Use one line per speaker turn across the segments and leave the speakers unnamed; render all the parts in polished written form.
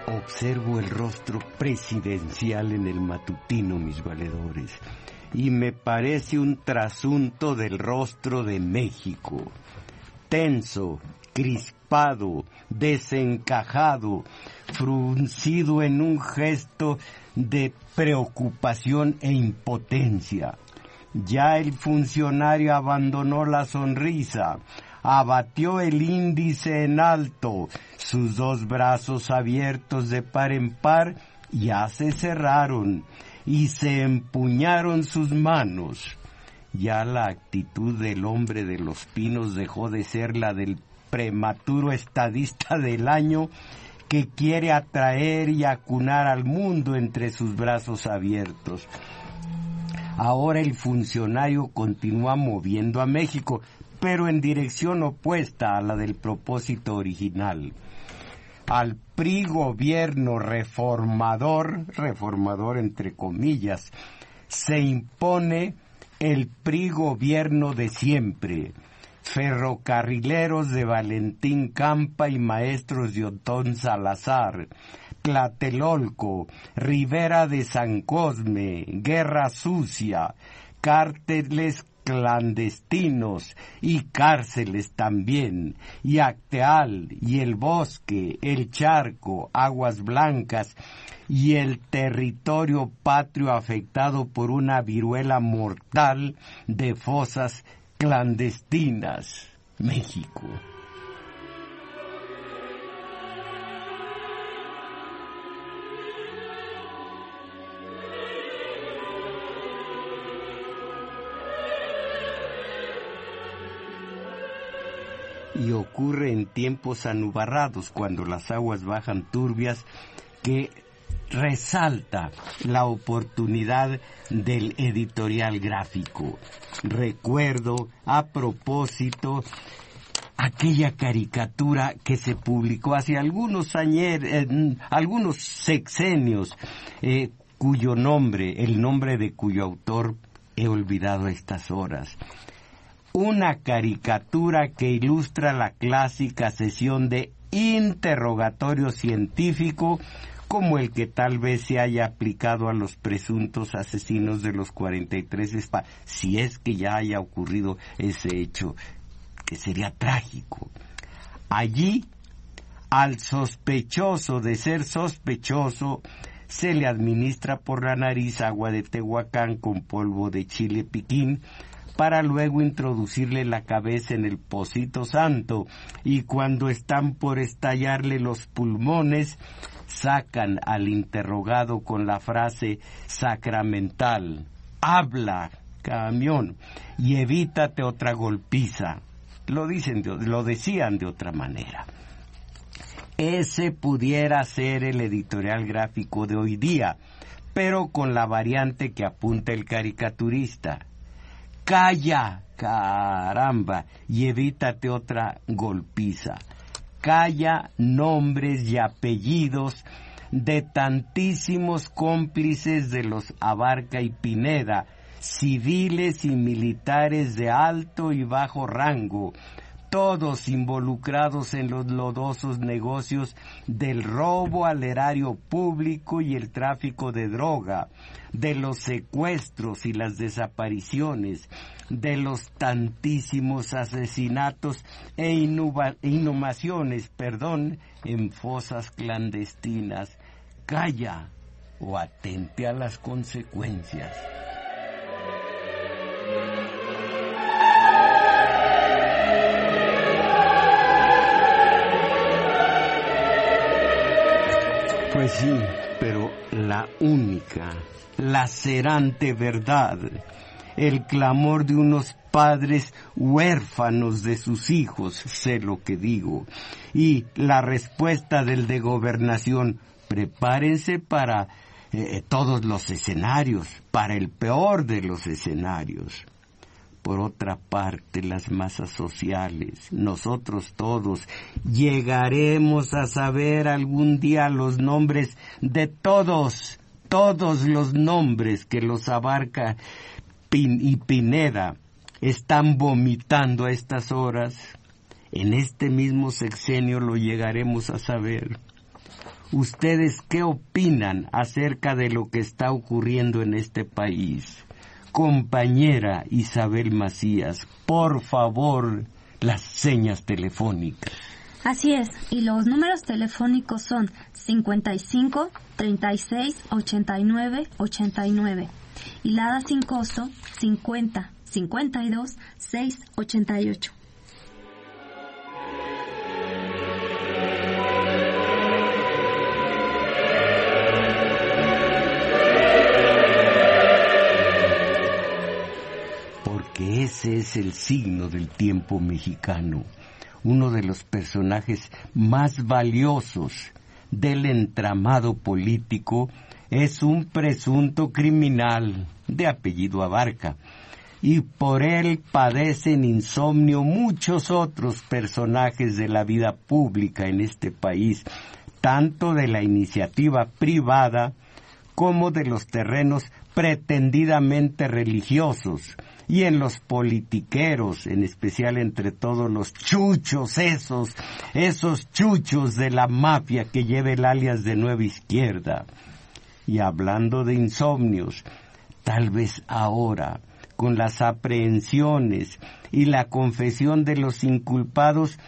Observo el rostro presidencial en el matutino, mis valedores, y me parece un trasunto del rostro de México. Tenso, crispado, desencajado, fruncido en un gesto de preocupación e impotencia. Ya el funcionario abandonó la sonrisa, abatió el índice en alto, sus dos brazos abiertos de par en par ya se cerraron y se empuñaron sus manos. Ya la actitud del hombre de los pinos dejó de ser la del prematuro estadista del año que quiere atraer y acunar al mundo entre sus brazos abiertos. Ahora el funcionario continúa moviendo a México, pero en dirección opuesta a la del propósito original. Al PRI gobierno reformador entre comillas, se impone el PRI gobierno de siempre, ferrocarrileros de Valentín Campa y maestros de Otón Salazar, Tlatelolco, Ribera de San Cosme, Guerra Sucia, cárteles clandestinos y cárceles también, y Acteal, y el Bosque, el Charco, Aguas Blancas, y el territorio patrio afectado por una viruela mortal de fosas clandestinas. México. Y ocurre en tiempos anubarrados, cuando las aguas bajan turbias, que resalta la oportunidad del editorial gráfico. Recuerdo, a propósito, aquella caricatura que se publicó hace algunos sexenios, cuyo nombre, el nombre de cuyo autor he olvidado a estas horas. Una caricatura que ilustra la clásica sesión de interrogatorio científico, como el que tal vez se haya aplicado a los presuntos asesinos de los 43 si es que ya haya ocurrido ese hecho, que sería trágico. Allí, al sospechoso de ser sospechoso, se le administra por la nariz agua de Tehuacán con polvo de chile piquín, para luego introducirle la cabeza en el pocito santo, y cuando están por estallarle los pulmones, sacan al interrogado con la frase sacramental: habla, camión, y evítate otra golpiza. Lo decían de otra manera. Ese pudiera ser el editorial gráfico de hoy día, pero con la variante que apunta el caricaturista: calla, caramba, y evítate otra golpiza. Calla nombres y apellidos de tantísimos cómplices de los Abarca y Pineda, civiles y militares de alto y bajo rango, todos involucrados en los lodosos negocios del robo al erario público y el tráfico de droga, de los secuestros y las desapariciones, de los tantísimos asesinatos e inhumaciones, en fosas clandestinas. Calla o atente a las consecuencias. Pues sí, pero la única, lacerante verdad, el clamor de unos padres huérfanos de sus hijos, sé lo que digo, y la respuesta del de Gobernación: prepárense para todos los escenarios, para el peor de los escenarios. Por otra parte, las masas sociales, nosotros todos, llegaremos a saber algún día los nombres de todos los nombres que los Abarca y Pineda están vomitando a estas horas. En este mismo sexenio lo llegaremos a saber. ¿Ustedes qué opinan acerca de lo que está ocurriendo en este país? Compañera Isabel Macías, por favor, las señas telefónicas.
Así es, y los números telefónicos son 55 36 89 89 y la ADA sin costo 50 52 6 88.
Porque ese es el signo del tiempo mexicano. Uno de los personajes más valiosos del entramado político es un presunto criminal de apellido Abarca, y por él padecen insomnio muchos otros personajes de la vida pública en este país, tanto de la iniciativa privada como de los terrenos pretendidamente religiosos, y en los politiqueros, en especial entre todos los chuchos esos chuchos de la mafia que lleva el alias de Nueva Izquierda. Y hablando de insomnios, tal vez ahora, con las aprehensiones y la confesión de los inculpados,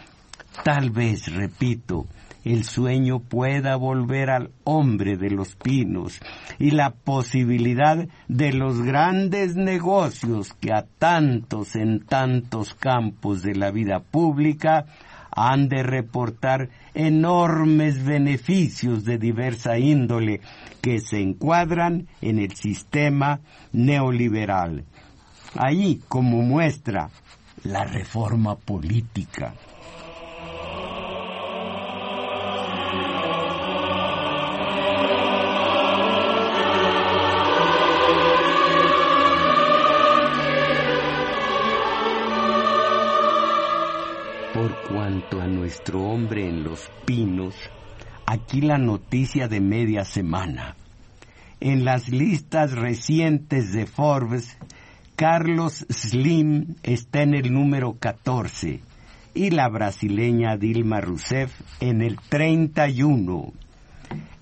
tal vez, repito, el sueño pueda volver al hombre de los pinos y la posibilidad de los grandes negocios que a tantos en tantos campos de la vida pública han de reportar enormes beneficios de diversa índole que se encuadran en el sistema neoliberal. Ahí, como muestra, la reforma política. Por cuanto a nuestro hombre en los pinos, aquí la noticia de media semana. En las listas recientes de Forbes, Carlos Slim está en el número 14 y la brasileña Dilma Rousseff en el 31.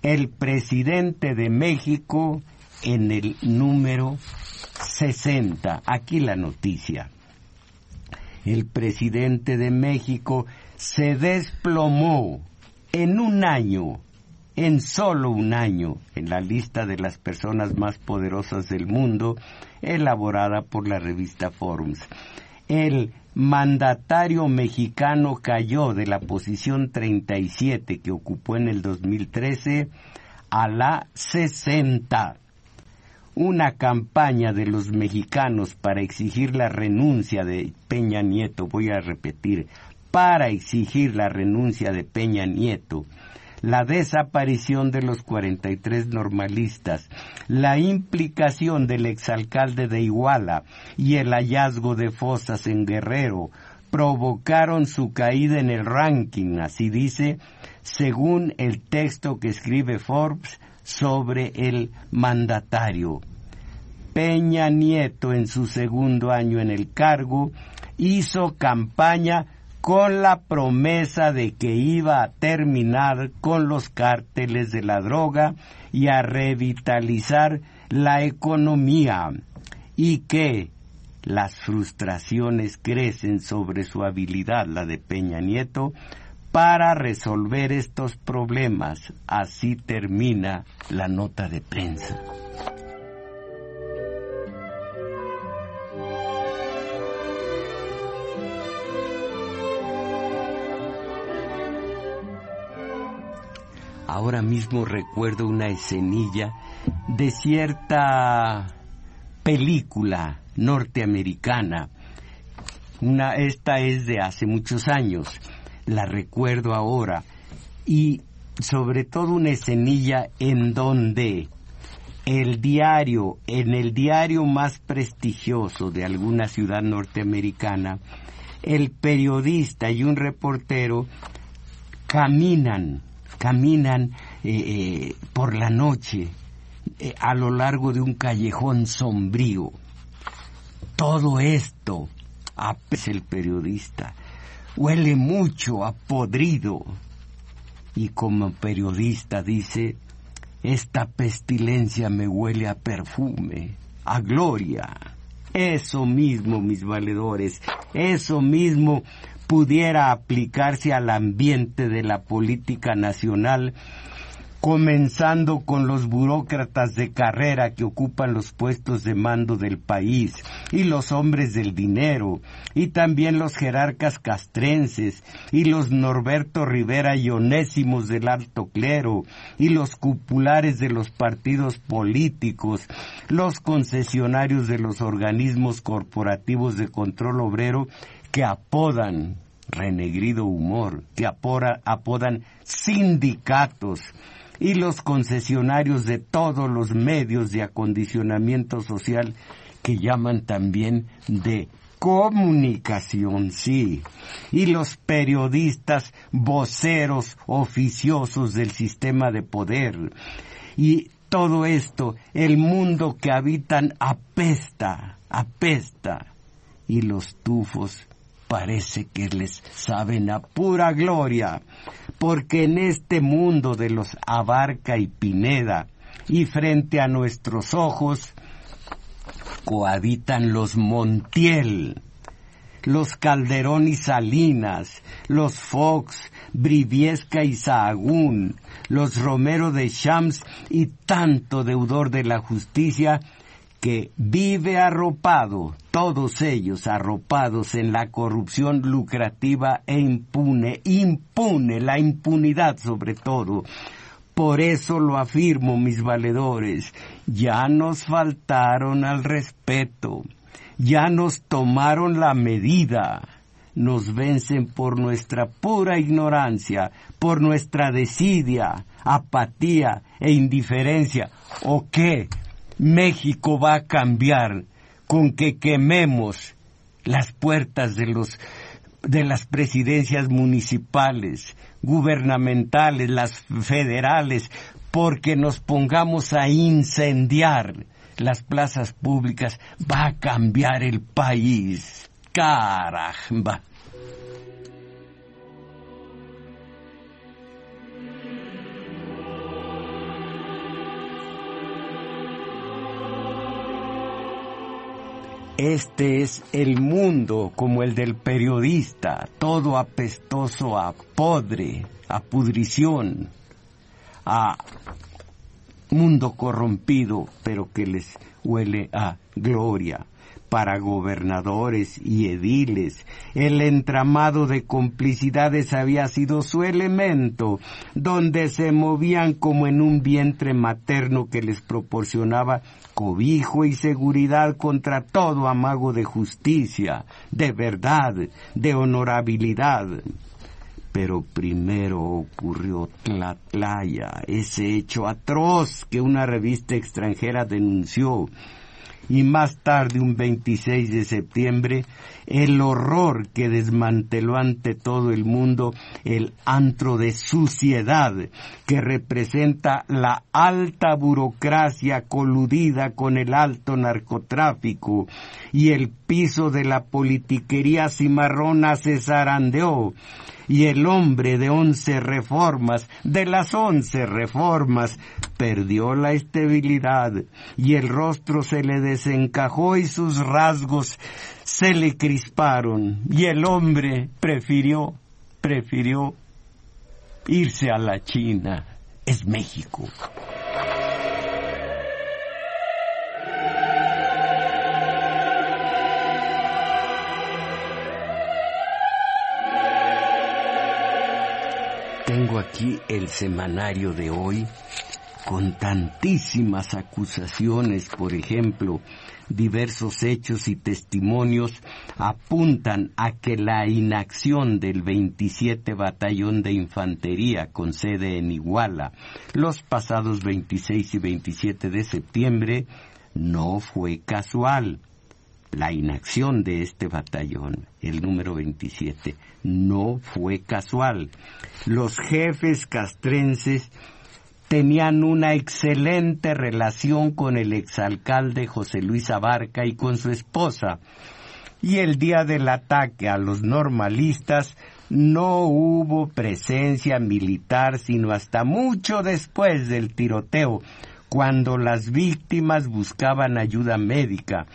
El presidente de México en el número 60. Aquí la noticia. El presidente de México se desplomó en un año, en solo un año, en la lista de las personas más poderosas del mundo, elaborada por la revista Forbes. El mandatario mexicano cayó de la posición 37 que ocupó en el 2013 a la 60. Una campaña de los mexicanos para exigir la renuncia de Peña Nieto, voy a repetir, para exigir la renuncia de Peña Nieto, la desaparición de los 43 normalistas, la implicación del exalcalde de Iguala y el hallazgo de fosas en Guerrero, provocaron su caída en el ranking, así dice, según el texto que escribe Forbes sobre el mandatario. Peña Nieto, en su segundo año en el cargo, hizo campaña con la promesa de que iba a terminar con los cárteles de la droga y a revitalizar la economía, y que las frustraciones crecen sobre su habilidad, la de Peña Nieto, para resolver estos problemas. Así termina la nota de prensa. Ahora mismo recuerdo una escenilla de cierta película norteamericana. Esta es de hace muchos años. La recuerdo ahora, y sobre todo una escenilla en donde en el diario más prestigioso de alguna ciudad norteamericana, el periodista y un reportero caminan por la noche a lo largo de un callejón sombrío. Todo esto, es el periodista, huele mucho a podrido. y como periodista dice: esta pestilencia me huele a perfume, a gloria. Eso mismo, mis valedores, eso mismo pudiera aplicarse al ambiente de la política nacional, comenzando con los burócratas de carrera que ocupan los puestos de mando del país, y los hombres del dinero, y también los jerarcas castrenses, y los Norberto Rivera y Onésimos del alto clero, y los cupulares de los partidos políticos, los concesionarios de los organismos corporativos de control obrero que apodan, renegrido humor, que apodan sindicatos, y los concesionarios de todos los medios de acondicionamiento social que llaman también de comunicación, sí, y los periodistas voceros oficiosos del sistema de poder. Y todo esto, el mundo que habitan apesta, y los tufos parece que les saben a pura gloria, porque en este mundo de los Abarca y Pineda, y frente a nuestros ojos, cohabitan los Montiel, los Calderón y Salinas, los Fox, Briviesca y Sahagún, los Romero de Champs y tanto deudor de la justicia que vive arropado, todos ellos arropados en la corrupción lucrativa e impune, la impunidad sobre todo. Por eso lo afirmo, mis valedores, ya nos faltaron al respeto, ya nos tomaron la medida, nos vencen por nuestra pura ignorancia, por nuestra desidia, apatía e indiferencia. ¿O qué? México va a cambiar con que quememos las puertas de las presidencias municipales, gubernamentales, las federales, porque nos pongamos a incendiar las plazas públicas. Va a cambiar el país. Caramba. Este es el mundo como el del periodista, todo apestoso a podre, a pudrición, a mundo corrompido, pero que les huele a gloria. Para gobernadores y ediles, el entramado de complicidades había sido su elemento, donde se movían como en un vientre materno que les proporcionaba cobijo y seguridad contra todo amago de justicia, de verdad, de honorabilidad. Pero primero ocurrió Tlatlaya, ese hecho atroz que una revista extranjera denunció, y más tarde, un 26 de septiembre, el horror que desmanteló ante todo el mundo el antro de suciedad que representa la alta burocracia coludida con el alto narcotráfico, y el piso de la politiquería cimarrona se zarandeó, y el hombre de 11 reformas, de las 11 reformas, perdió la estabilidad, y el rostro se le desencajó y sus rasgos se le crisparon, y el hombre prefirió irse a la China. Es México. Tengo aquí el semanario de hoy con tantísimas acusaciones. Por ejemplo, diversos hechos y testimonios apuntan a que la inacción del 27 Batallón de Infantería con sede en Iguala los pasados 26 y 27 de septiembre no fue casual. La inacción de este batallón, el número 27, no fue casual. Los jefes castrenses tenían una excelente relación con el exalcalde José Luis Abarca y con su esposa, y el día del ataque a los normalistas no hubo presencia militar sino hasta mucho después del tiroteo, cuando las víctimas buscaban ayuda médica,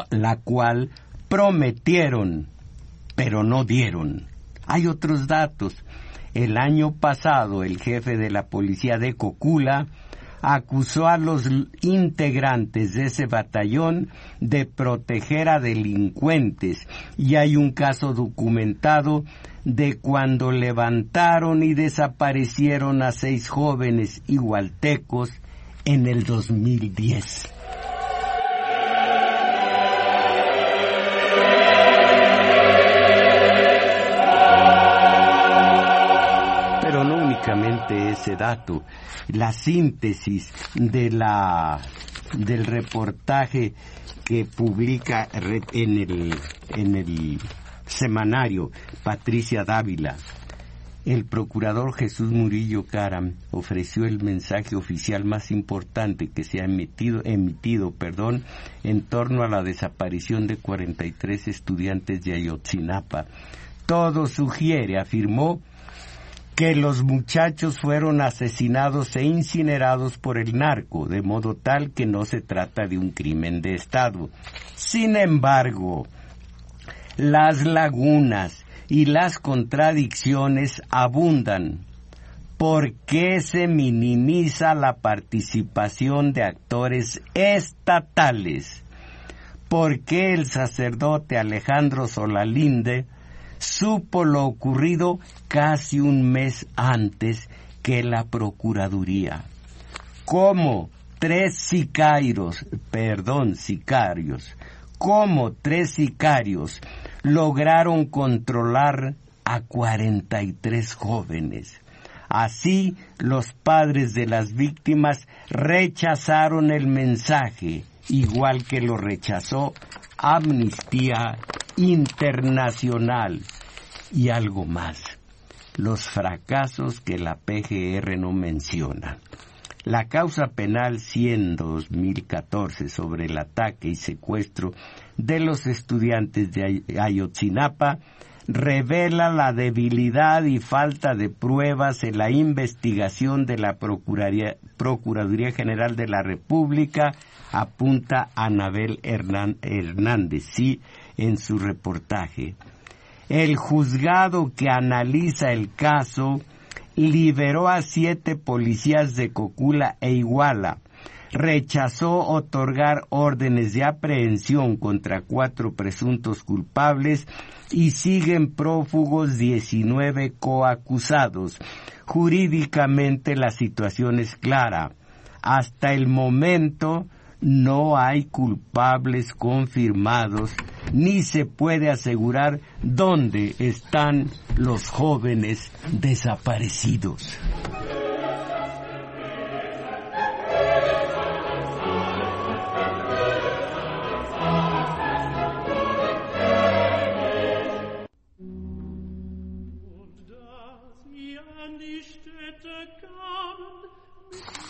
la cual prometieron, pero no dieron. Hay otros datos. El año pasado, el jefe de la policía de Cocula acusó a los integrantes de ese batallón de proteger a delincuentes, y hay un caso documentado de cuando levantaron y desaparecieron a 6 jóvenes igualtecos en el 2010. Pero no únicamente ese dato, la síntesis del reportaje que publica en el semanario Patricia Dávila. El procurador Jesús Murillo Caram ofreció el mensaje oficial más importante que se ha emitido en torno a la desaparición de 43 estudiantes de Ayotzinapa. Todo sugiere, afirmó, que los muchachos fueron asesinados e incinerados por el narco, de modo tal que no se trata de un crimen de Estado. Sin embargo, las lagunas y las contradicciones abundan. ¿Por qué se minimiza la participación de actores estatales? ¿Por qué el sacerdote Alejandro Solalinde supo lo ocurrido casi un mes antes que la Procuraduría? ¿Cómo 3 sicarios lograron controlar a 43 jóvenes? Así, los padres de las víctimas rechazaron el mensaje, igual que lo rechazó Amnistía Internacional. Y algo más, los fracasos que la PGR no menciona. La causa penal 100/2014 sobre el ataque y secuestro de los estudiantes de Ayotzinapa revela la debilidad y falta de pruebas en la investigación de la Procuraduría General de la República, apunta Anabel Hernández, sí, en su reportaje. El juzgado que analiza el caso liberó a 7 policías de Cocula e Iguala, rechazó otorgar órdenes de aprehensión contra 4 presuntos culpables y siguen prófugos 19 coacusados. Jurídicamente la situación es clara. Hasta el momento no hay culpables confirmados, ni se puede asegurar dónde están los jóvenes desaparecidos.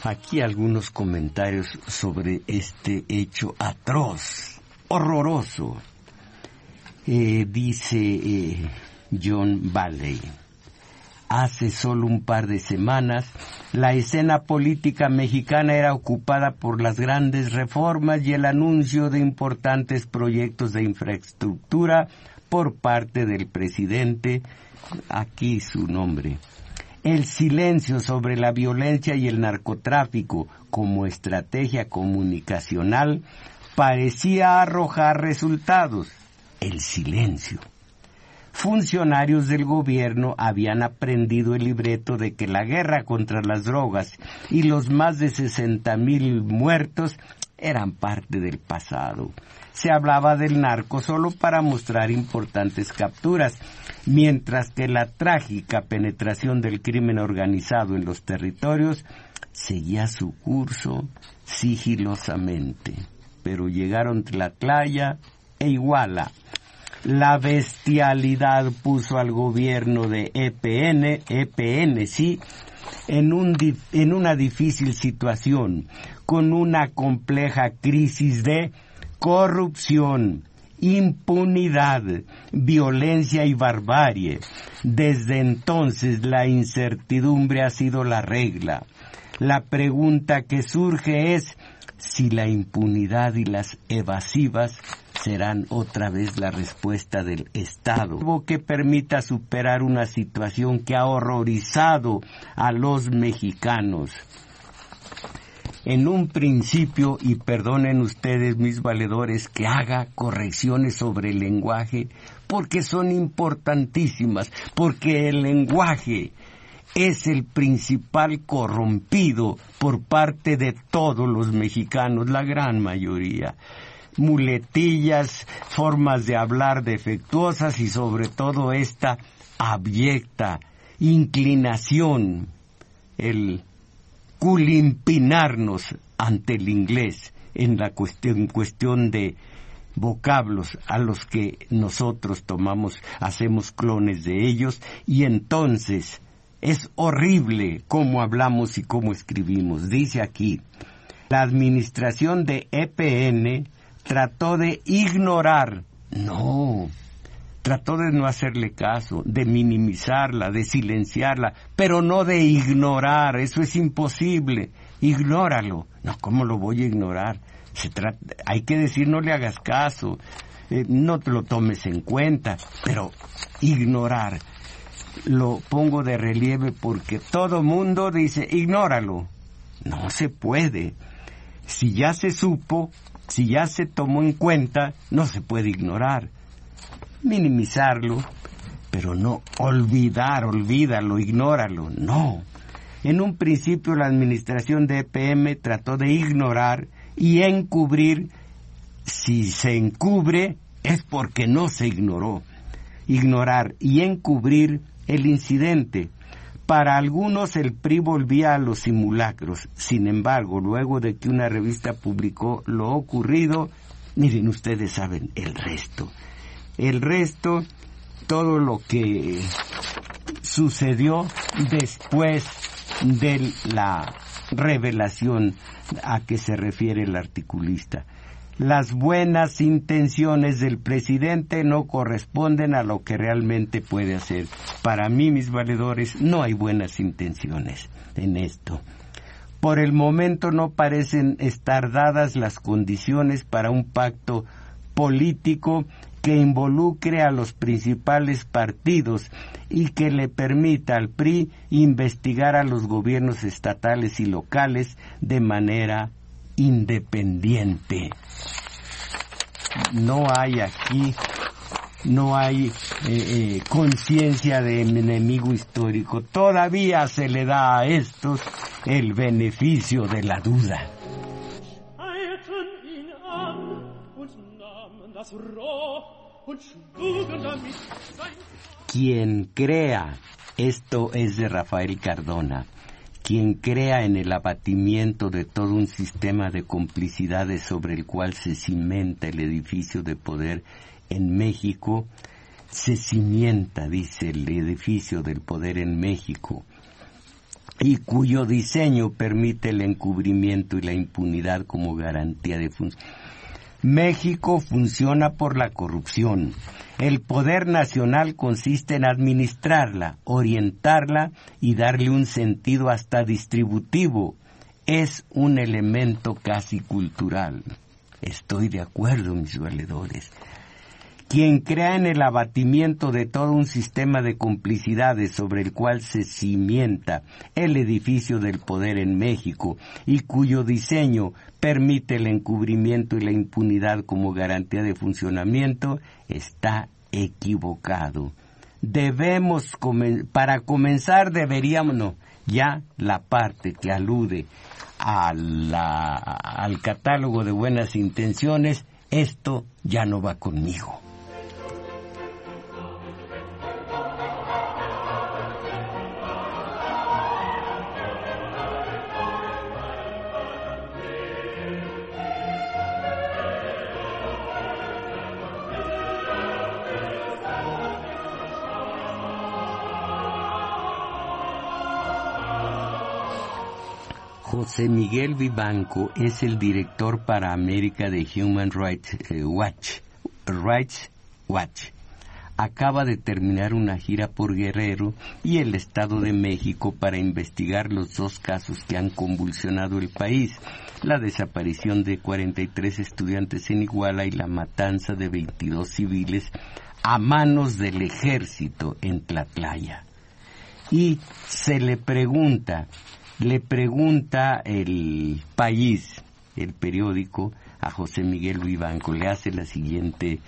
Aquí algunos comentarios sobre este hecho atroz, horroroso. Dice John Valley: hace solo un par de semanas, la escena política mexicana era ocupada por las grandes reformas y el anuncio de importantes proyectos de infraestructura por parte del presidente. Aquí su nombre. El silencio sobre la violencia y el narcotráfico como estrategia comunicacional parecía arrojar resultados. El silencio. Funcionarios del gobierno habían aprendido el libreto de que la guerra contra las drogas y los más de 60,000 muertos eran parte del pasado. Se hablaba del narco solo para mostrar importantes capturas, mientras que la trágica penetración del crimen organizado en los territorios seguía su curso sigilosamente. Pero llegaron Tlatlaya e Iguala. La bestialidad puso al gobierno de EPN, sí, en una difícil situación, con una compleja crisis de corrupción, impunidad, violencia y barbarie. Desde entonces la incertidumbre ha sido la regla. La pregunta que surge es si la impunidad y las evasivas serán otra vez la respuesta del Estado, algo que permita superar una situación que ha horrorizado a los mexicanos. En un principio, y perdonen ustedes mis valedores que haga correcciones sobre el lenguaje, porque son importantísimas, porque el lenguaje es el principal corrompido por parte de todos los mexicanos, la gran mayoría. Muletillas, formas de hablar defectuosas y sobre todo esta abyecta inclinación, el culimpinarnos ante el inglés en la cuestión de vocablos a los que nosotros hacemos clones de ellos, y entonces es horrible cómo hablamos y cómo escribimos. Dice aquí, la administración de EPN trató de ignorar, trató de no hacerle caso, de minimizarla, de silenciarla, pero no de ignorar. Eso es imposible. Ignóralo. No, ¿cómo lo voy a ignorar? Hay que decir, no le hagas caso, no te lo tomes en cuenta, pero ignorar. Lo pongo de relieve porque todo mundo dice, ignóralo. No se puede. Si ya se supo, si ya se tomó en cuenta, no se puede ignorar. Minimizarlo, pero no olvídalo, ignóralo, no. En un principio la administración de EPM trató de ignorar y encubrir. Si se encubre es porque no se ignoró. Ignorar y encubrir el incidente. Para algunos el PRI volvía a los simulacros. Sin embargo, luego de que una revista publicó lo ocurrido, miren, ustedes saben el resto. El resto, todo lo que sucedió después de la revelación a que se refiere el articulista. Las buenas intenciones del presidente no corresponden a lo que realmente puede hacer. Para mí, mis valedores, no hay buenas intenciones en esto. Por el momento no parecen estar dadas las condiciones para un pacto político que involucre a los principales partidos y que le permita al PRI investigar a los gobiernos estatales y locales de manera independiente. No hay aquí, conciencia de enemigo histórico. Todavía se le da a estos el beneficio de la duda. Quien crea, esto es de Rafael Cardona, quien crea en el abatimiento de todo un sistema de complicidades sobre el cual se cimenta el edificio de poder en México, se cimienta, dice, el edificio del poder en México, y cuyo diseño permite el encubrimiento y la impunidad como garantía de función. México funciona por la corrupción. El poder nacional consiste en administrarla, orientarla y darle un sentido hasta distributivo. Es un elemento casi cultural. Estoy de acuerdo, mis valedores. Quien crea en el abatimiento de todo un sistema de complicidades sobre el cual se cimienta el edificio del poder en México y cuyo diseño permite el encubrimiento y la impunidad como garantía de funcionamiento, está equivocado. Para comenzar deberíamos, ya la parte que alude al catálogo de buenas intenciones, esto ya no va conmigo. José Miguel Vivanco es el director para América de Human Rights Watch, Rights Watch acaba de terminar una gira por Guerrero y el Estado de México para investigar los dos casos que han convulsionado el país: la desaparición de 43 estudiantes en Iguala y la matanza de 22 civiles a manos del ejército en Tlatlaya. Y se le pregunta el País, el periódico, a José Miguel Vivanco, le hace la siguiente: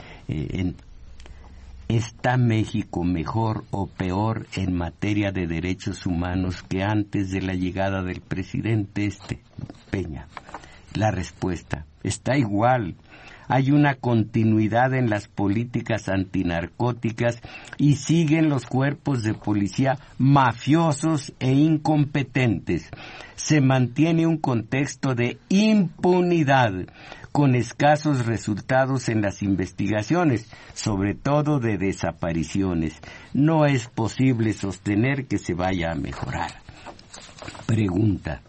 ¿está México mejor o peor en materia de derechos humanos que antes de la llegada del presidente Peña? La respuesta: está igual. Hay una continuidad en las políticas antinarcóticas y siguen los cuerpos de policía mafiosos e incompetentes. Se mantiene un contexto de impunidad, con escasos resultados en las investigaciones, sobre todo de desapariciones. No es posible sostener que se vaya a mejorar. Pregunta: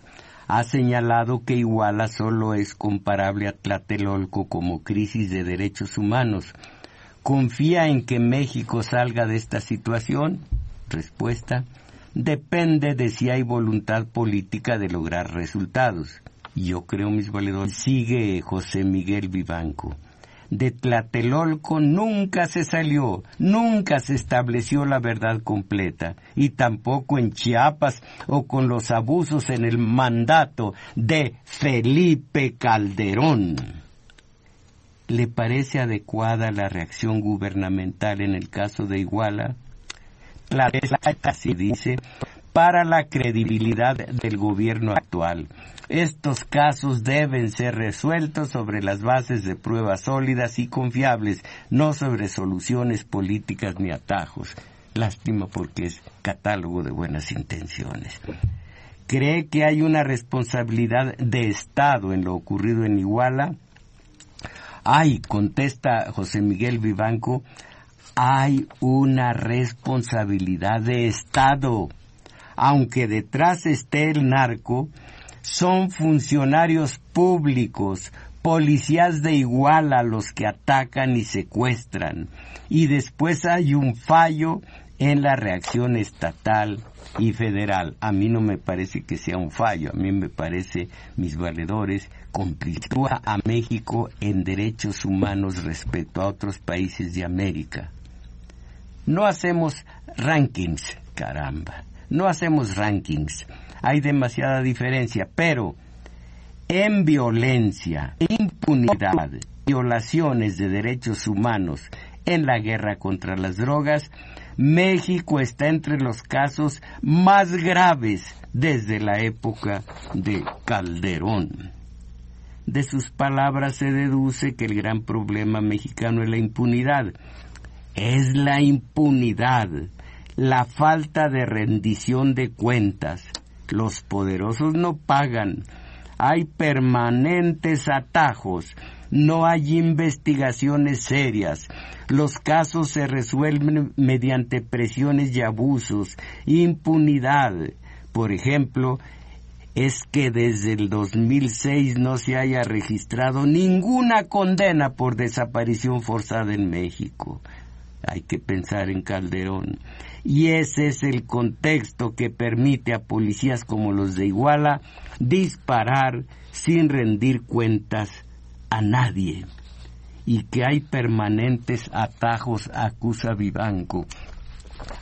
ha señalado que Iguala solo es comparable a Tlatelolco como crisis de derechos humanos. ¿Confía en que México salga de esta situación? Respuesta: depende de si hay voluntad política de lograr resultados. Yo creo, mis valedores. Sigue José Miguel Vivanco: de Tlatelolco nunca se salió, nunca se estableció la verdad completa, y tampoco en Chiapas o con los abusos en el mandato de Felipe Calderón. ¿Le parece adecuada la reacción gubernamental en el caso de Iguala? Así dice: para la credibilidad del gobierno actual, estos casos deben ser resueltos sobre las bases de pruebas sólidas y confiables, no sobre soluciones políticas ni atajos. Lástima, porque es catálogo de buenas intenciones. ¿Cree que hay una responsabilidad de Estado en lo ocurrido en Iguala? Contesta José Miguel Vivanco, hay una responsabilidad de Estado. Aunque detrás esté el narco, son funcionarios públicos, policías de Iguala los que atacan y secuestran. Y después hay un fallo en la reacción estatal y federal. A mí no me parece que sea un fallo, a mí me parece, mis valedores, complicúa a México en derechos humanos respecto a otros países de América. No hacemos rankings, caramba. No hacemos rankings, hay demasiada diferencia, pero en violencia, impunidad, violaciones de derechos humanos, en la guerra contra las drogas, México está entre los casos más graves desde la época de Calderón. De sus palabras se deduce que el gran problema mexicano es la impunidad. Es la impunidad, la falta de rendición de cuentas. Los poderosos no pagan. Hay permanentes atajos. No hay investigaciones serias. Los casos se resuelven mediante presiones y abusos. Impunidad. Por ejemplo, es que desde el 2006 no se haya registrado ninguna condena por desaparición forzada en México. Hay que pensar en Calderón. Y ese es el contexto que permite a policías como los de Iguala disparar sin rendir cuentas a nadie. Y que hay permanentes atajos, acusa Vivanco.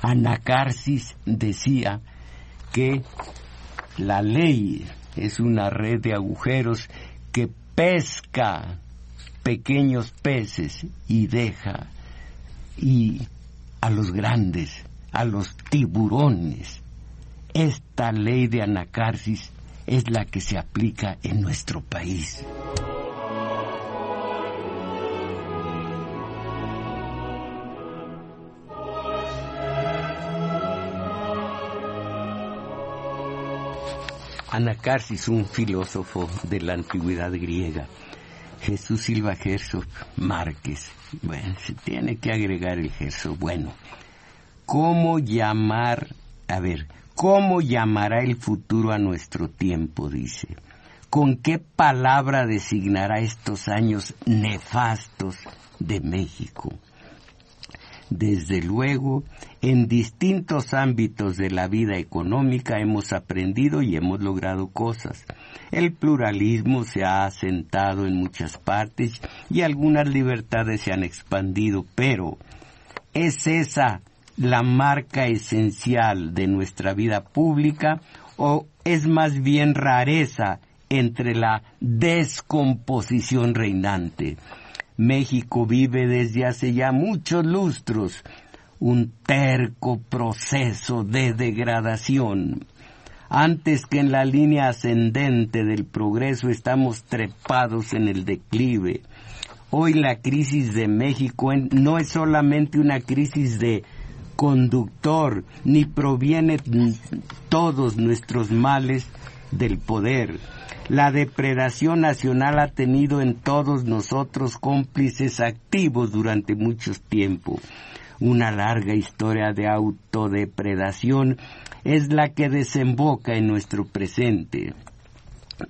Anacarsis decía que la ley es una red de agujeros que pesca pequeños peces y deja a los grandes, a los tiburones. Esta ley de anacarsis es la que se aplica en nuestro país. Anacarsis, un filósofo de la antigüedad griega. Jesús Silva Herzog Márquez. Bueno, se tiene que agregar el Herzog. Bueno, ¿cómo llamará el futuro a nuestro tiempo? Dice. ¿Con qué palabra designará estos años nefastos de México. Desde luego, en distintos ámbitos de la vida económica hemos aprendido y hemos logrado cosas. El pluralismo se ha asentado en muchas partes y algunas libertades se han expandido, pero ¿es esa la marca esencial de nuestra vida pública o es más bien rareza entre la descomposición reinante? México vive desde hace ya muchos lustros un terco proceso de degradación. Antes que en la línea ascendente del progreso estamos trepados en el declive. Hoy la crisis de México no es solamente una crisis de conductor, ni proviene todos nuestros males del poder. La depredación nacional ha tenido en todos nosotros cómplices activos durante mucho tiempo. Una larga historia de autodepredación es la que desemboca en nuestro presente.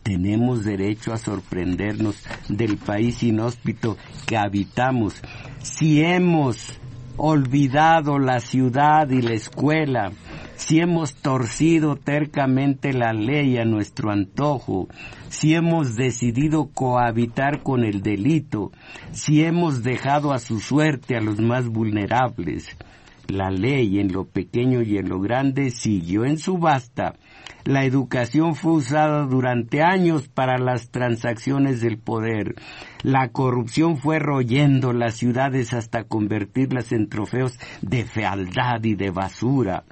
Tenemos derecho a sorprendernos del país inhóspito que habitamos. Si hemos olvidado la ciudad y la escuela, si hemos torcido tercamente la ley a nuestro antojo, si hemos decidido cohabitar con el delito, si hemos dejado a su suerte a los más vulnerables. La ley en lo pequeño y en lo grande siguió en subasta. La educación fue usada durante años para las transacciones del poder. La corrupción fue royendo las ciudades hasta convertirlas en trofeos de fealdad y de basura.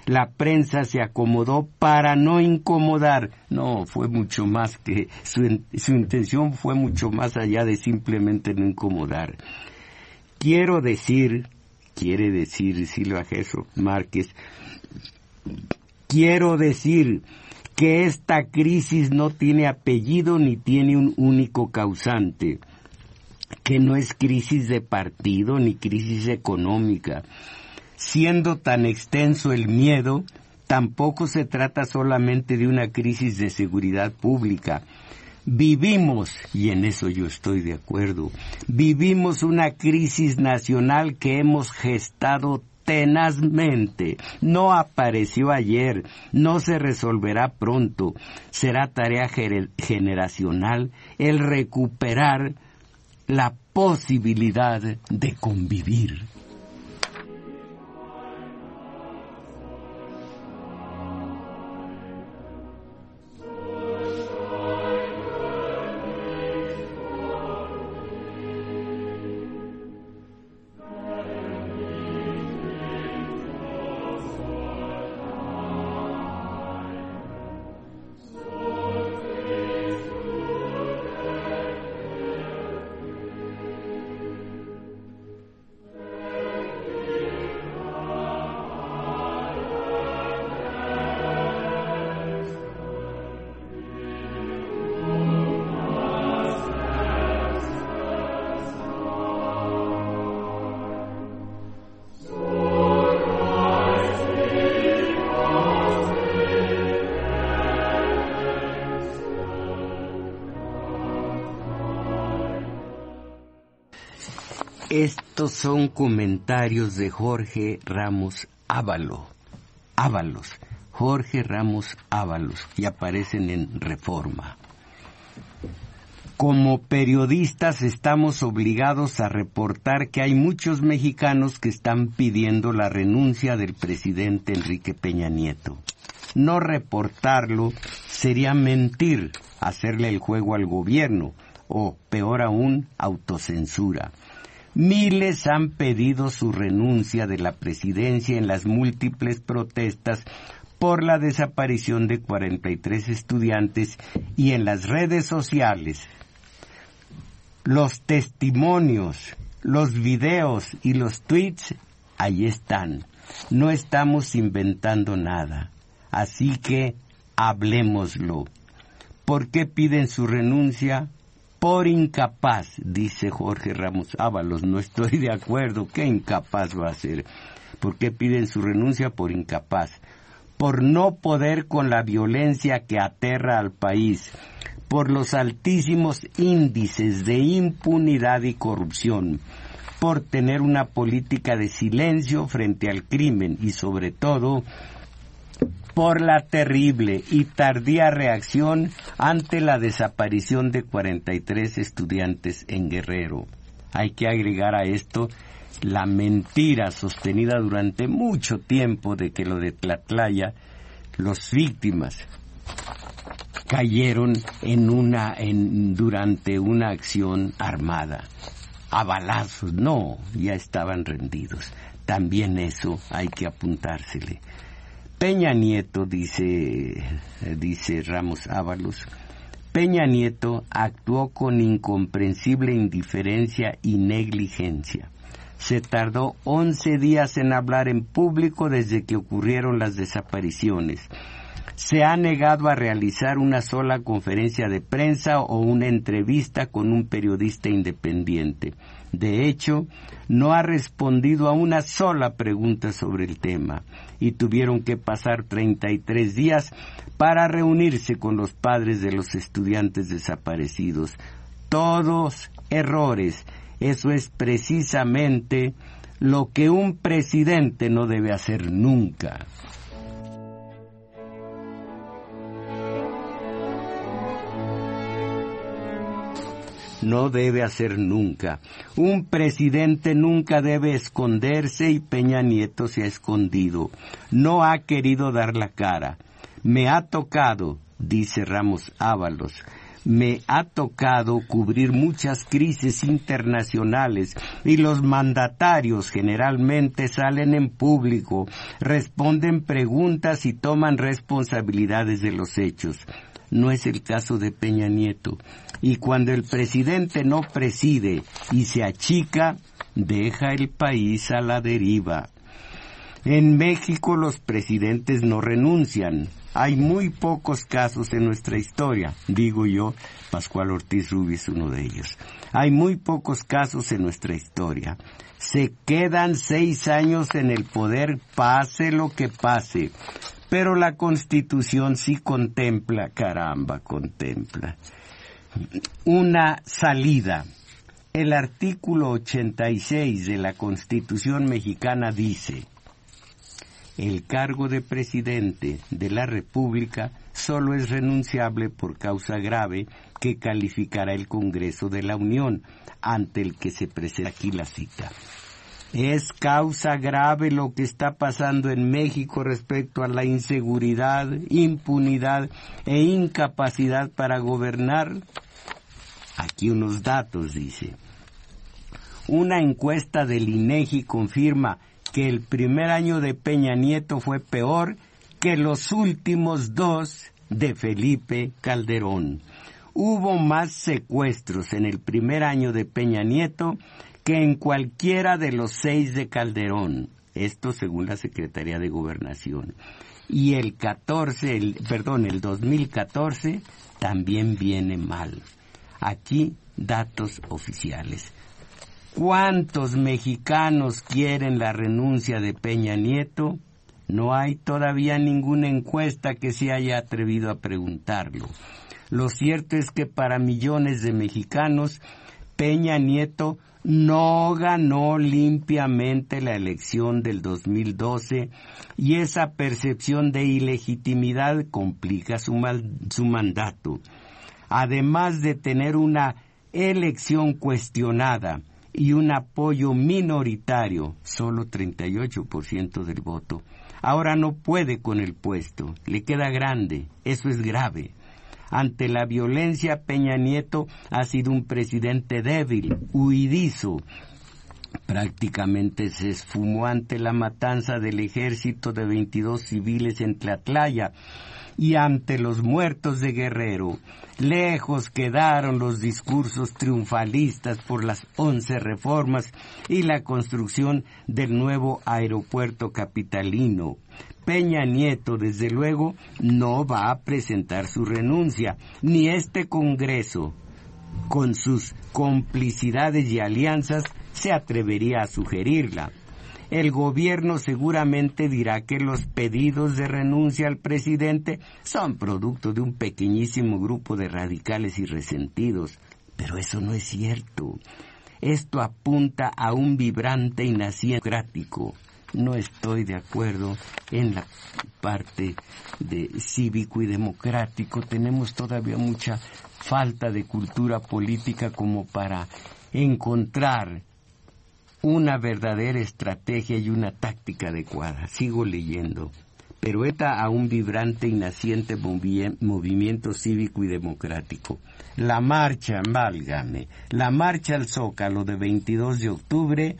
La prensa se acomodó para no incomodar. No, fue mucho más que su intención fue mucho más allá de simplemente no incomodar. Quiere decir Silva Gesell Márquez, quiero decir que esta crisis no tiene apellido ni tiene un único causante, que no es crisis de partido ni crisis económica. Siendo tan extenso el miedo, tampoco se trata solamente de una crisis de seguridad pública. Vivimos, y en eso yo estoy de acuerdo, vivimos una crisis nacional que hemos gestado tenazmente. No apareció ayer, no se resolverá pronto. Será tarea generacional el recuperar la posibilidad de convivir. Estos son comentarios de Jorge Ramos Ábalos, Jorge Ramos Ábalos, y aparecen en Reforma. Como periodistas estamos obligados a reportar que hay muchos mexicanos que están pidiendo la renuncia del presidente Enrique Peña Nieto. No reportarlo sería mentir, hacerle el juego al gobierno, o peor aún, autocensura. Miles han pedido su renuncia de la presidencia en las múltiples protestas por la desaparición de 43 estudiantes y en las redes sociales. Los testimonios, los videos y los tweets, ahí están. No estamos inventando nada. Así que hablémoslo. ¿Por qué piden su renuncia? Por incapaz, dice Jorge Ramos Ábalos. No estoy de acuerdo. ¿Qué incapaz va a ser? ¿Por qué piden su renuncia? Por incapaz. Por no poder con la violencia que aterra al país. por los altísimos índices de impunidad y corrupción, por tener una política de silencio frente al crimen y sobre todo por la terrible y tardía reacción ante la desaparición de 43 estudiantes en Guerrero. Hay que agregar a esto la mentira sostenida durante mucho tiempo de que lo de Tlatlaya, las víctimas cayeron durante una acción armada, a balazos. No, ya estaban rendidos. También eso hay que apuntársele. Peña Nieto, dice Ramos Ábalos, Peña Nieto actuó con incomprensible indiferencia y negligencia. Se tardó 11 días en hablar en público desde que ocurrieron las desapariciones. Se ha negado a realizar una sola conferencia de prensa o una entrevista con un periodista independiente. De hecho, no ha respondido a una sola pregunta sobre el tema y tuvieron que pasar 33 días para reunirse con los padres de los estudiantes desaparecidos. Todos errores. Eso es precisamente lo que un presidente no debe hacer nunca. No debe hacer nunca. Un presidente nunca debe esconderse y Peña Nieto se ha escondido. No ha querido dar la cara. Me ha tocado, dice Ramos Ábalos, me ha tocado cubrir muchas crisis internacionales y los mandatarios generalmente salen en público, responden preguntas y toman responsabilidades de los hechos. No es el caso de Peña Nieto. Y cuando el presidente no preside y se achica, deja el país a la deriva. En México los presidentes no renuncian. Hay muy pocos casos en nuestra historia. Digo yo, Pascual Ortiz Rubio es uno de ellos. Hay muy pocos casos en nuestra historia. Se quedan 6 años en el poder, pase lo que pase. Pero la Constitución sí contempla, contempla una salida. El artículo 86 de la Constitución mexicana dice: el cargo de presidente de la República solo es renunciable por causa grave que calificará el Congreso de la Unión, ante el que se presenta aquí la cita. ¿Es causa grave lo que está pasando en México respecto a la inseguridad, impunidad e incapacidad para gobernar? Aquí unos datos, dice. Una encuesta del INEGI confirma que el primer año de Peña Nieto fue peor que los últimos 2 de Felipe Calderón. Hubo más secuestros en el primer año de Peña Nieto que en cualquiera de los 6 de Calderón, esto según la Secretaría de Gobernación. Y el 2014 también viene mal. Aquí datos oficiales. ¿Cuántos mexicanos quieren la renuncia de Peña Nieto? No hay todavía ninguna encuesta que se haya atrevido a preguntarlo. Lo cierto es que para millones de mexicanos, Peña Nieto no ganó limpiamente la elección del 2012 y esa percepción de ilegitimidad complica su mandato. Además de tener una elección cuestionada y un apoyo minoritario, solo 38% del voto, ahora no puede con el puesto, le queda grande, eso es grave. Ante la violencia, Peña Nieto ha sido un presidente débil, huidizo. Prácticamente se esfumó ante la matanza del ejército de 22 civiles en Tlatlaya y ante los muertos de Guerrero. Lejos quedaron los discursos triunfalistas por las 11 reformas y la construcción del nuevo aeropuerto capitalino. Peña Nieto, desde luego, no va a presentar su renuncia, ni este Congreso, con sus complicidades y alianzas, se atrevería a sugerirla. el gobierno seguramente dirá que los pedidos de renuncia al presidente son producto de un pequeñísimo grupo de radicales y resentidos. Pero eso no es cierto. Esto apunta a un vibrante y naciente democrático. No estoy de acuerdo en la parte de cívico y democrático. Tenemos todavía mucha falta de cultura política como para encontrar una verdadera estrategia y una táctica adecuada. Sigo leyendo. Pero está a un vibrante y naciente movimiento cívico y democrático. La marcha, válgame, la marcha al Zócalo de 22 de octubre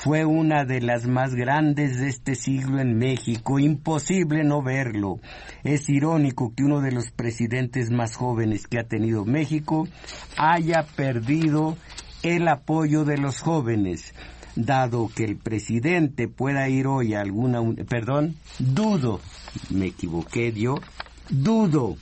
fue una de las más grandes de este siglo en México. Imposible no verlo. Es irónico que uno de los presidentes más jóvenes que ha tenido México haya perdido el apoyo de los jóvenes. Dado que el presidente pueda ir hoy a alguna... dudo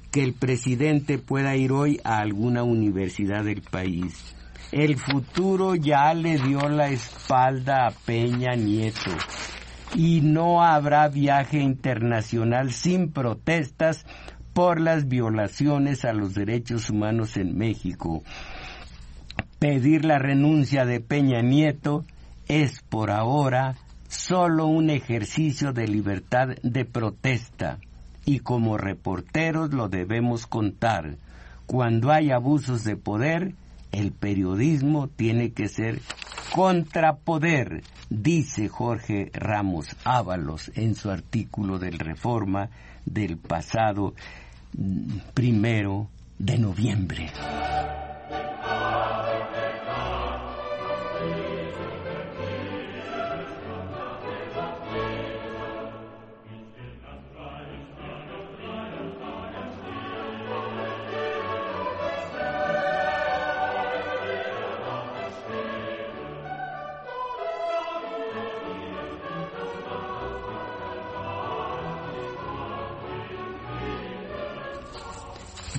que el presidente pueda ir hoy a alguna universidad del país. El futuro ya le dio la espalda a Peña Nieto y no habrá viaje internacional sin protestas por las violaciones a los derechos humanos en México. Pedir la renuncia de Peña Nieto es por ahora solo un ejercicio de libertad de protesta y como reporteros lo debemos contar. Cuando hay abusos de poder, el periodismo tiene que ser contrapoder, dice Jorge Ramos Ábalos en su artículo del Reforma del pasado 1 de noviembre.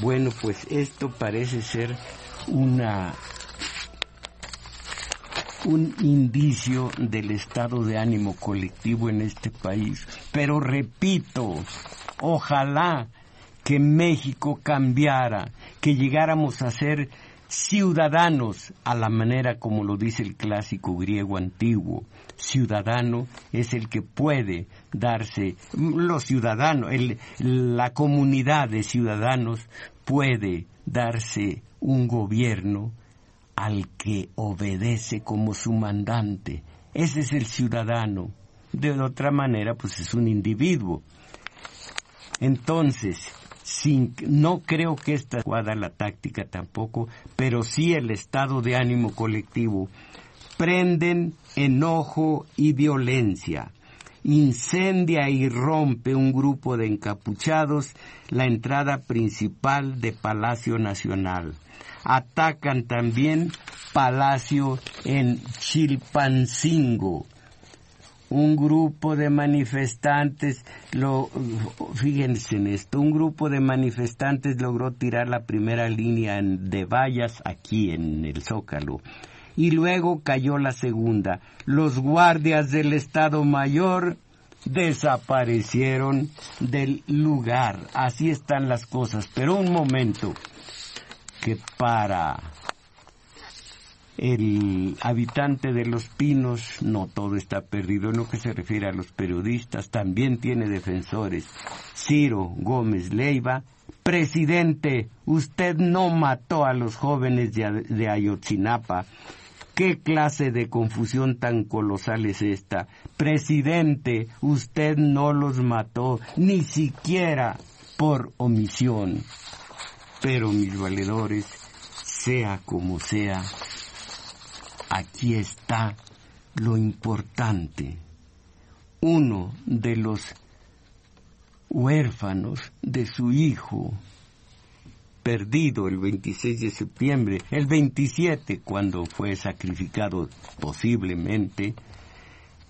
Bueno, pues esto parece ser un indicio del estado de ánimo colectivo en este país. Pero repito, ojalá que México cambiara, que llegáramos a ser ciudadanos a la manera como lo dice el clásico griego antiguo. Ciudadano es el que puede darse, los ciudadanos, la comunidad de ciudadanos puede darse un gobierno al que obedece como su mandante. Ese es el ciudadano. De otra manera, pues es un individuo. Entonces, no creo que esta adecuada la táctica tampoco, pero sí el estado de ánimo colectivo. Prenden enojo y violencia. Incendia y rompe un grupo de encapuchados la entrada principal de Palacio Nacional. Atacan también Palacio en Chilpancingo. Un grupo de manifestantes, fíjense en esto, un grupo de manifestantes logró tirar la primera línea de vallas aquí en el Zócalo. Y luego cayó la segunda. Los guardias del Estado Mayor desaparecieron del lugar. Así están las cosas. Pero un momento, que para el habitante de Los Pinos no todo está perdido. En lo que se refiere a los periodistas, también tiene defensores. Ciro Gómez Leiva: presidente, usted no mató a los jóvenes de Ayotzinapa. ¿Qué clase de confusión tan colosal es esta? Presidente, usted no los mató, ni siquiera por omisión. Pero mis valedores, sea como sea, aquí está lo importante. Uno de los huérfanos de su hijo, perdido el 26 de septiembre, el 27 cuando fue sacrificado posiblemente,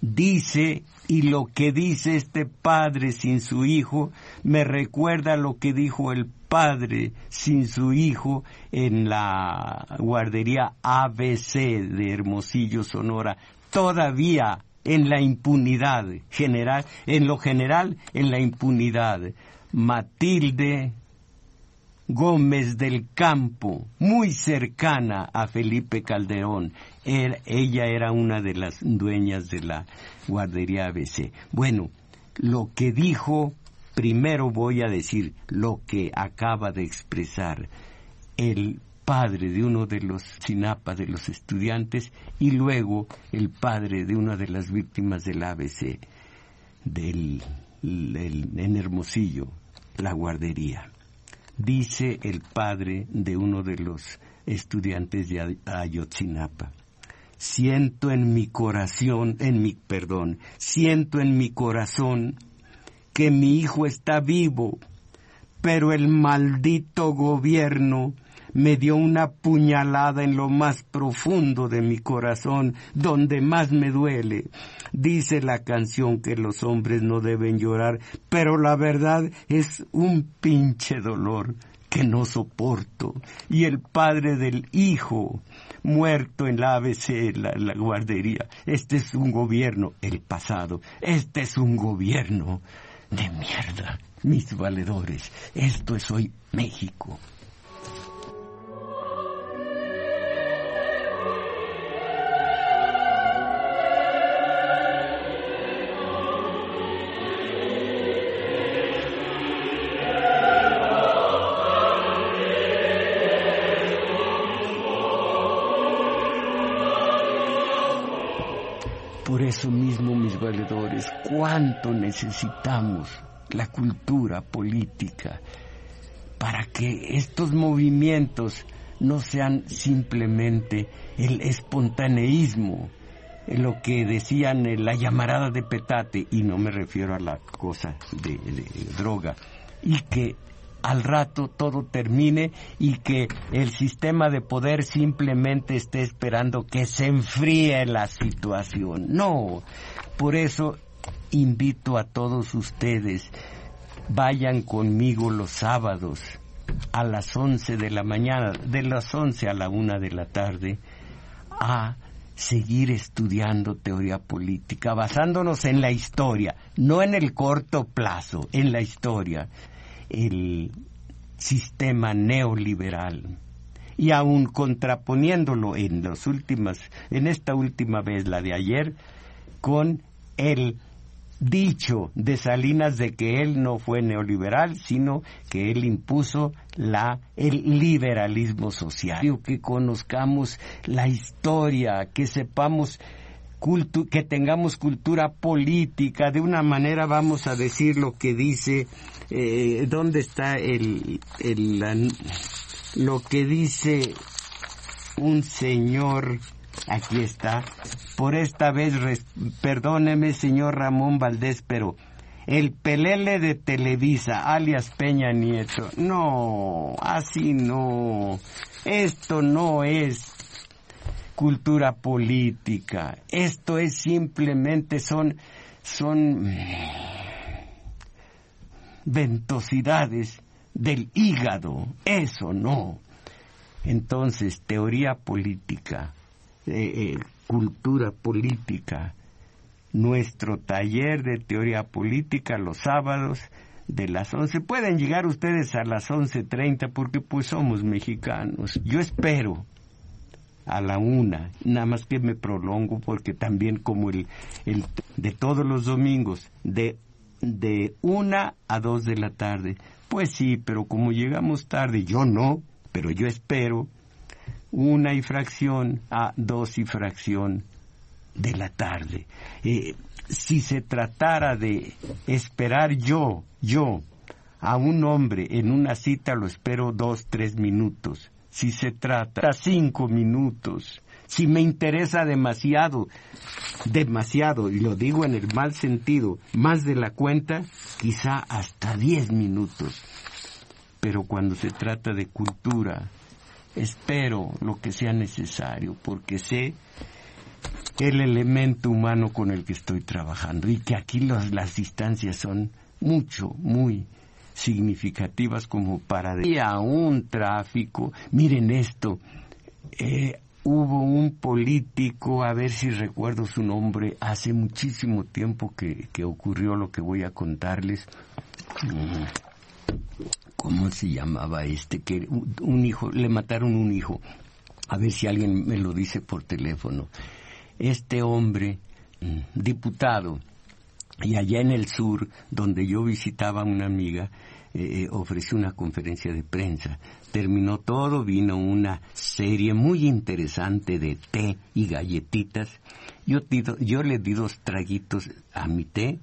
dice, y lo que dice este padre sin su hijo me recuerda lo que dijo el padre sin su hijo en la guardería ABC de Hermosillo, Sonora. Todavía en la impunidad general, en lo general, en la impunidad. Matilde Gómez del Campo, muy cercana a Felipe Calderón. Ella era una de las dueñas de la guardería ABC. Bueno, lo que dijo, primero voy a decir lo que acaba de expresar el padre de uno de los Sinapa, de los estudiantes, y luego el padre de una de las víctimas del ABC, en Hermosillo, la guardería. Dice el padre de uno de los estudiantes de Ayotzinapa: siento en mi corazón que mi hijo está vivo, pero el maldito gobierno me dio una puñalada en lo más profundo de mi corazón, donde más me duele. Dice la canción que los hombres no deben llorar, pero la verdad es un pinche dolor que no soporto. Y el padre del hijo muerto en la ABC, la guardería: este es un gobierno, el pasado, este es un gobierno de mierda, mis valedores. Esto es hoy México. Por eso mismo, mis valedores, cuánto necesitamos la cultura política para que estos movimientos no sean simplemente el espontaneísmo, lo que decían la llamarada de petate, y no me refiero a la cosa de droga, y que al rato todo termine y que el sistema de poder simplemente esté esperando que se enfríe la situación. No, por eso invito a todos ustedes, vayan conmigo los sábados a las 11 de la mañana, de las 11 a la 1 de la tarde, a seguir estudiando teoría política, basándonos en la historia, no en el corto plazo, en la historia. El sistema neoliberal, y aún contraponiéndolo en esta última vez, la de ayer, con el dicho de Salinas de que él no fue neoliberal, sino que él impuso el liberalismo social. Que conozcamos la historia, que sepamos, que tengamos cultura política. De una manera vamos a decir lo que dice, ¿dónde está lo que dice un señor? Aquí está. Por esta vez, perdóneme, señor Ramón Valdés, pero el pelele de Televisa, alias Peña Nieto, no, así no. Esto no es cultura política. Esto es simplemente son ventosidades del hígado. Eso no. Entonces, teoría política, cultura política, nuestro taller de teoría política los sábados de las 11. Pueden llegar ustedes a las 11:30 porque pues somos mexicanos. Yo espero a la 1, nada más que me prolongo porque también como el de todos los domingos, de 1 a 2 de la tarde. Pues sí, pero como llegamos tarde, yo no, pero yo espero 1 y fracción a 2 y fracción de la tarde. Si se tratara de esperar yo a un hombre en una cita, lo espero 2-3 minutos. Si se trata 5 minutos, si me interesa demasiado, y lo digo en el mal sentido, más de la cuenta, quizá hasta 10 minutos. Pero cuando se trata de cultura, espero lo que sea necesario, porque sé el elemento humano con el que estoy trabajando, y que aquí las distancias son muy significativas como para decir a un tráfico. Miren esto, hubo un político, a ver si recuerdo su nombre, hace muchísimo tiempo que ocurrió lo que voy a contarles. ¿Cómo se llamaba este? Que un hijo, le mataron un hijo. A ver si alguien me lo dice por teléfono. Este hombre, diputado, y allá en el sur, donde yo visitaba a una amiga, ofreció una conferencia de prensa. Terminó todo, vino una serie muy interesante de té y galletitas. Yo le di 2 traguitos a mi té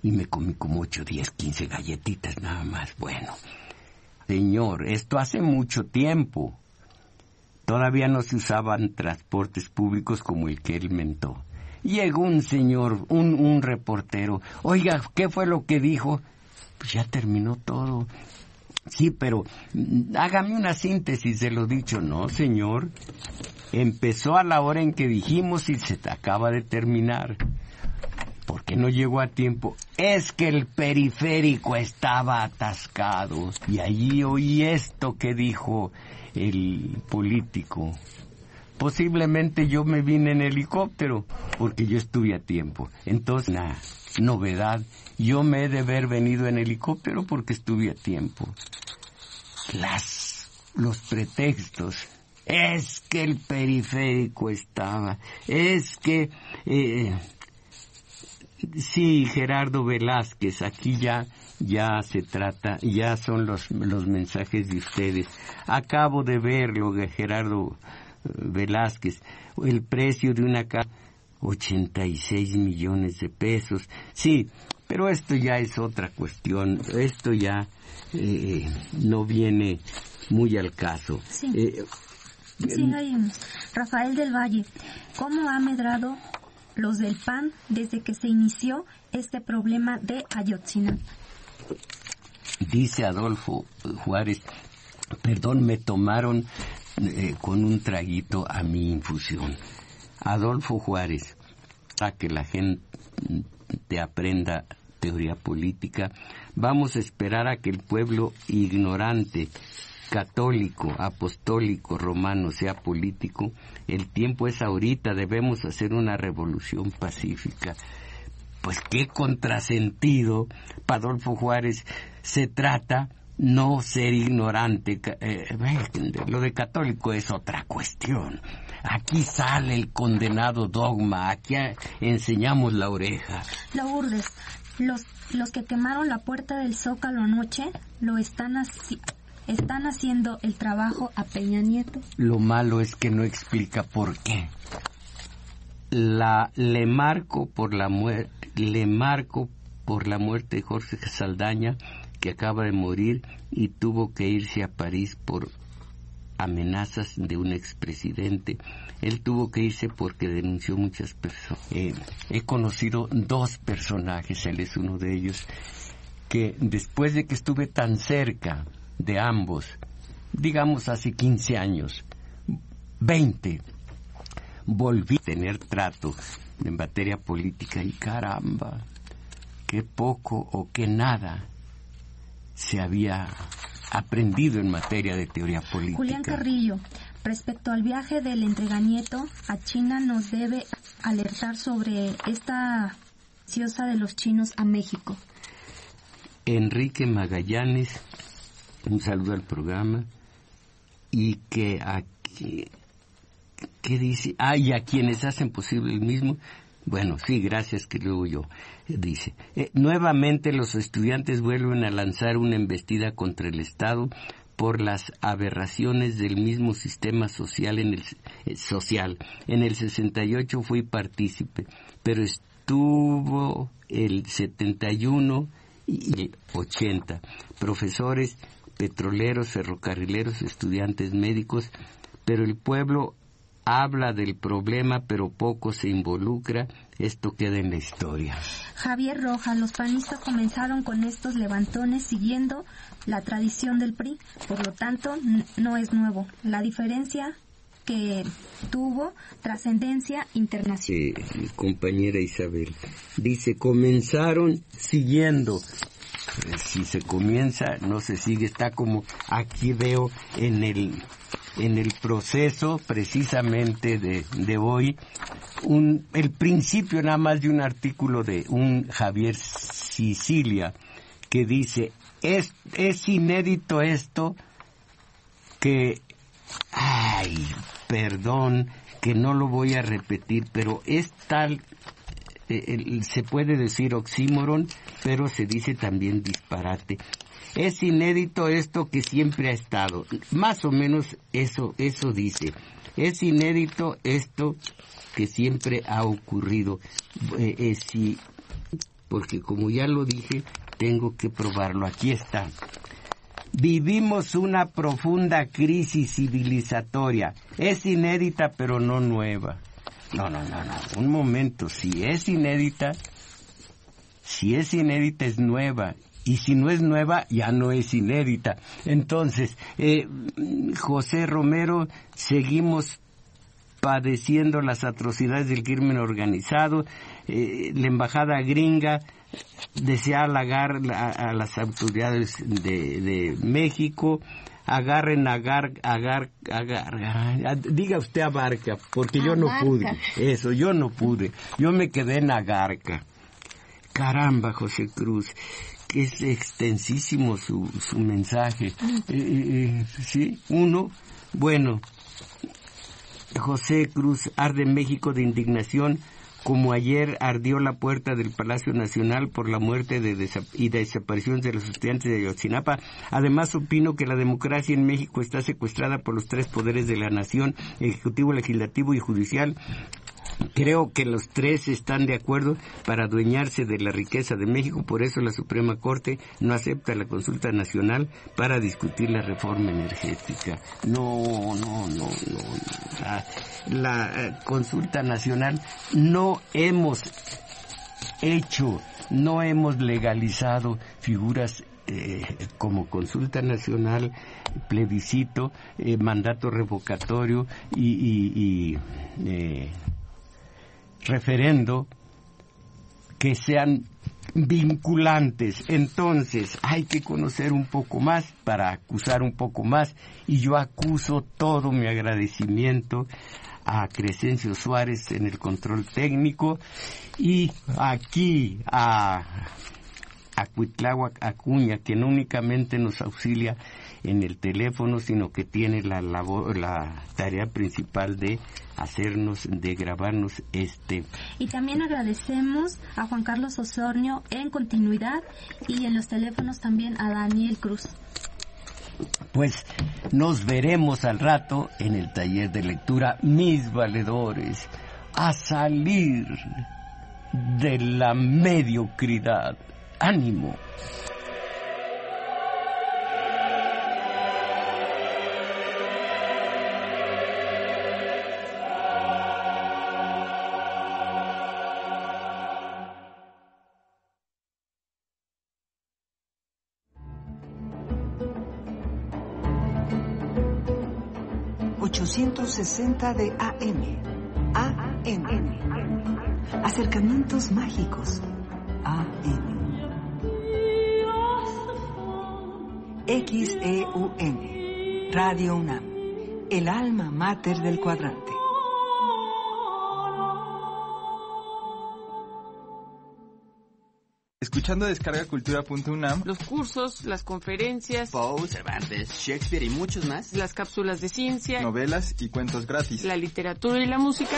y me comí como 8, 10, 15 galletitas nada más. Bueno, señor, esto hace mucho tiempo. Todavía no se usaban transportes públicos como el que él inventó. Llegó un señor, un reportero. Oiga, ¿qué fue lo que dijo? Pues ya terminó todo. Sí, pero hágame una síntesis de lo dicho. No, señor. Empezó a la hora en que dijimos y se acaba de terminar. ¿Por qué no llegó a tiempo? Es que el periférico estaba atascado. Y allí oí esto que dijo el político. Posiblemente yo me vine en helicóptero, porque yo estuve a tiempo. Entonces, novedad, yo me he de haber venido en helicóptero porque estuve a tiempo. Los pretextos, es que el periférico estaba, es que... sí, Gerardo Velázquez, aquí ya se trata, ya son los mensajes de ustedes. Acabo de verlo, Gerardo Velázquez, el precio de una casa, 86 millones de pesos. Sí, pero esto ya es otra cuestión, esto ya no viene muy al caso.
Sí. Seguimos. Rafael del Valle, ¿cómo ha medrado los del PAN desde que se inició este problema de Ayotzinapa?
Dice Adolfo Juárez, perdón, me tomaron con un traguito a mi infusión. Adolfo Juárez, a que la gente aprenda teoría política, vamos a esperar a que el pueblo ignorante, católico, apostólico, romano, sea político. El tiempo es ahorita, debemos hacer una revolución pacífica. Pues qué contrasentido, Adolfo Juárez, se trata no ser ignorante. Lo de católico es otra cuestión. Aquí sale el condenado dogma, aquí enseñamos la oreja.
Lourdes, los que quemaron la puerta del Zócalo anoche lo están haciendo el trabajo a Peña Nieto.
Lo malo es que no explica por qué. Le marco por la muerte de Jorge Saldaña, que acaba de morir y tuvo que irse a París por amenazas de un expresidente. Él tuvo que irse porque denunció muchas personas. He conocido 2 personajes, él es uno de ellos, que después de que estuve tan cerca de ambos, digamos hace 15 años, 20, volví a tener trato en materia política y caramba, qué poco o qué nada se había aprendido en materia de teoría política.
Julián Carrillo, respecto al viaje del entreganieto a China, nos debe alertar sobre esta ansiosa de los chinos a México.
Enrique Magallanes, un saludo al programa, y que aquí, ¿qué dice? Y a quienes hacen posible el mismo. Bueno, sí, gracias, que luego yo. Dice, nuevamente los estudiantes vuelven a lanzar una embestida contra el Estado por las aberraciones del mismo sistema social. En el 68 fui partícipe, pero estuvo el 71 y el 80. Profesores, petroleros, ferrocarrileros, estudiantes, médicos, pero el pueblo habla del problema, pero poco se involucra. Esto queda en la historia.
Javier Rojas, los panistas comenzaron con estos levantones siguiendo la tradición del PRI, por lo tanto no es nuevo. La diferencia que tuvo trascendencia internacional.
Mi compañera Isabel dice, comenzaron siguiendo. Si se comienza, no se sigue. Está como aquí veo en el en el proceso precisamente de hoy el principio nada más de un artículo de un Javier Sicilia que dice, es inédito esto que, perdón, que no lo voy a repetir, pero es tal, se puede decir oxímoron, pero se dice también disparate. Es inédito esto que siempre ha estado, más o menos eso dice. Es inédito esto que siempre ha ocurrido. Sí, porque como ya lo dije, tengo que probarlo. Aquí está. Vivimos una profunda crisis civilizatoria. Es inédita, pero no nueva. No. Un momento. Si es inédita es nueva. Y si no es nueva, ya no es inédita. Entonces, José Romero, seguimos padeciendo las atrocidades del crimen organizado. La embajada gringa desea halagar a las autoridades de México. Agarren, diga usted Abarca, porque yo no pude. Eso, yo no pude. Yo me quedé en Agarca. Caramba, José Cruz, que es extensísimo su mensaje. Sí, bueno, José Cruz, arde México de indignación, como ayer ardió la puerta del Palacio Nacional por la muerte y desaparición de los estudiantes de Ayotzinapa. Además, opino que la democracia en México está secuestrada por los tres poderes de la nación, ejecutivo, legislativo y judicial. Creo que los tres están de acuerdo para adueñarse de la riqueza de México, por eso la Suprema Corte no acepta la consulta nacional para discutir la reforma energética. No. La consulta nacional no hemos legalizado figuras como consulta nacional, plebiscito, mandato revocatorio y referendo que sean vinculantes. Entonces hay que conocer un poco más para acusar un poco más, y yo acuso todo mi agradecimiento a Crescencio Suárez en el control técnico, y aquí a Cuitláhuac Acuña, que no únicamente nos auxilia en el teléfono, sino que tiene la tarea principal de grabarnos
Y también agradecemos a Juan Carlos Osornio en continuidad, y en los teléfonos también a Daniel Cruz.
Pues nos veremos al rato en el taller de lectura, mis valedores, a salir de la mediocridad. ¡Ánimo!
de AM. Acercamientos mágicos. AM. XEUN. Radio UNAM. El alma mater del cuadrante.
Escuchando descargacultura.unam,
los cursos, las conferencias,
Poe, Cervantes, Shakespeare y muchos más,
las cápsulas de ciencia,
novelas y cuentos gratis,
la literatura y la música.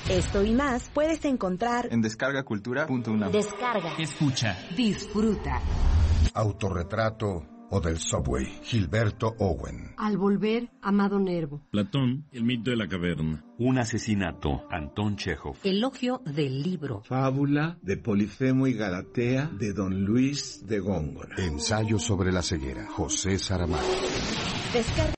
Esto y más puedes encontrar
en descargacultura.unam.
Descarga,
escucha,
disfruta.
Autorretrato o del Subway, Gilberto Owen.
Al volver, Amado Nervo.
Platón, el mito de la caverna.
Un asesinato, Antón Chejov.
Elogio del libro.
Fábula de Polifemo y Galatea, de Don Luis de Góngora.
Ensayo sobre la ceguera, José Saramago.
Descarga